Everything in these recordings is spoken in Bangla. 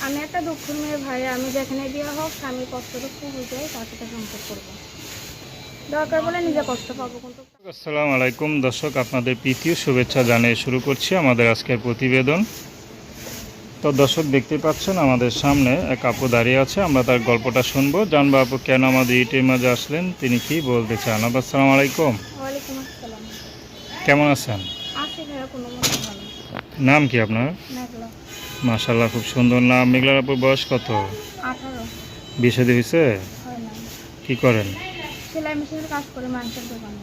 আমি একটা দুঃখের মেয়ে ভাই, আমি যেখানে বিয়ে হোক স্বামীর কষ্ট দুঃখ বুঝে তার সাথে সংসার করবো, দরকার বলে নিজে কষ্ট পাবো কিন্তু। আসসালামু আলাইকুম দর্শক, আপনাদের প্রীতি ও শুভেচ্ছা জানিয়ে শুরু করছি আমাদের আজকের প্রতিবেদন। তো দর্শক দেখতে পাচ্ছেন আমাদের সামনে এক আপু দাঁড়িয়ে আছে, আমরা তার গল্পটা শুনবো, জানবো আপু কেন আমাদের ইউটিউবের মাঝে আসলেন, তিনি কি বলতে চান। আপু আসসালামু আলাইকুম, ওয়ালাইকুম আসসালাম। কেমন আছেন? আছি ভাইয়া, কোনো মতো ভালো। নাম কি আপনার? মেঘলা। মাশাআল্লাহ, খুব সুন্দর নাম। মেঘলার আপুর বয়স কত? 18। বিয়ে শাদী হয়েছে? হয় না। কি করেন? সেলাই মেশিনের কাজ করে মানুষের দোকানে।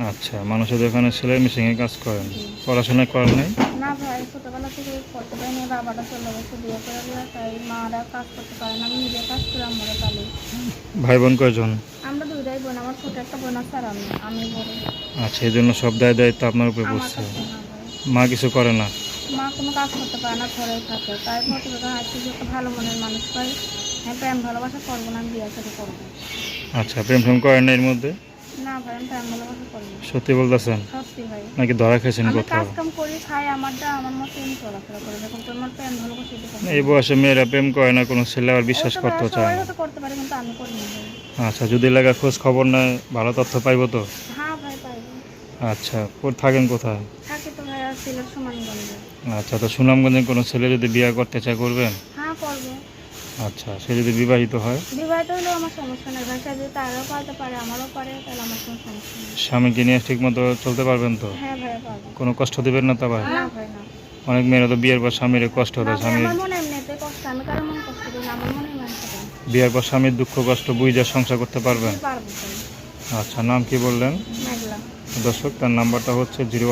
আচ্ছা, মানুষের দোকানে সেলাই মেশিনে কাজ করেন। জি। পড়াশোনা করেন নাই? না ভাই, ছোটবেলা থেকে করতে পারিনি, বাবাটা চলে গেছে বিয়ে করে দিয়ে, তাই মারা কাজ করতে পারে না, আমি নিজে কাজ করে আমরা পালি। ভাই বোন কয়জন? আমরা দুইটাই বোন, আমার ছোট একটা বোন আছে আর আমি বড়। আচ্ছা, এই জন্য সব দায়িত্ব আপনার উপরে আমার পড়ছে। কাছে না ভাই। মা কিছু করে না? মা কোনো কাজ করতে পারে না, ঘরেই থাকে, তাই প্রতিবেদন আসছে যে একটা ভালো মনের মানুষ পাই, হ্যাঁ প্রেম ভালোবাসা করবো না, আমি বিয়ে সাথে করবো। আচ্ছা, প্রেম টেম করেন না এর মধ্যে? না ভাই, আমি প্রেম ভালোবাসা করি না। সত্যি বলতেছেন? সত্যি ভাই। নাকি ধরা খেয়েছেন আমি কোথাও? কাজ কাম করি, খাই, আমারটা আমার মতো আমি চলাফেরা করি, যখন তোমার প্রেম ভালোবাসা এটা এই বয়সে মেয়েরা প্রেম করে না, কোনো ছেলে আর বিশ্বাস ওটা ভাই করতে চায় সবাই না। হয়তো করতে পারে, কিন্তু আমি করি না ভাই। আচ্ছা, যদি লাগা খোঁজ খবর নেয়, ভালো তথ্য পাইবো তো? হ্যাঁ ভাই পাইবো। আচ্ছা, থাকেন কোথায়? থাকি তো ভাইয়া সিলেট সুনামগঞ্জে। আচ্ছা, তো সুনামগঞ্জে কোনো ছেলে যদি বিয়ে করতে চায় করবেন? হ্যাঁ করবো। আচ্ছা, সে যদি বিবাহিত হয়? বিবাহিত হলেও আমার সমস্যা নেই ভাই, সে যদি তারও পারতে পারে আমারও পারে, তাহলে আমার কোনো সমস্যা নেই। স্বামীকে নিয়ে ঠিক মতো চলতে পারবেন তো? হ্যাঁ ভাইয়া পারবো। কোনো কষ্ট দেবেন না তো আবার? না ভাই না। অনেক মেয়েরা তো বিয়ের পর স্বামীর কষ্ট না দেয়, ভাই, স্বামীর আমার মনে এমনিতে কষ্ট, আমি কারো মনে কষ্ট দিই না, আমার মনে মানুষের দেয়। বিয়ের পর স্বামীর দুঃখ কষ্ট বুঝে সংসার করতে পারবেন? পারবো ভাই। আচ্ছা, নাম কি বললেন? মেঘলা। দর্শক, তার নাম্বারটা হচ্ছে 01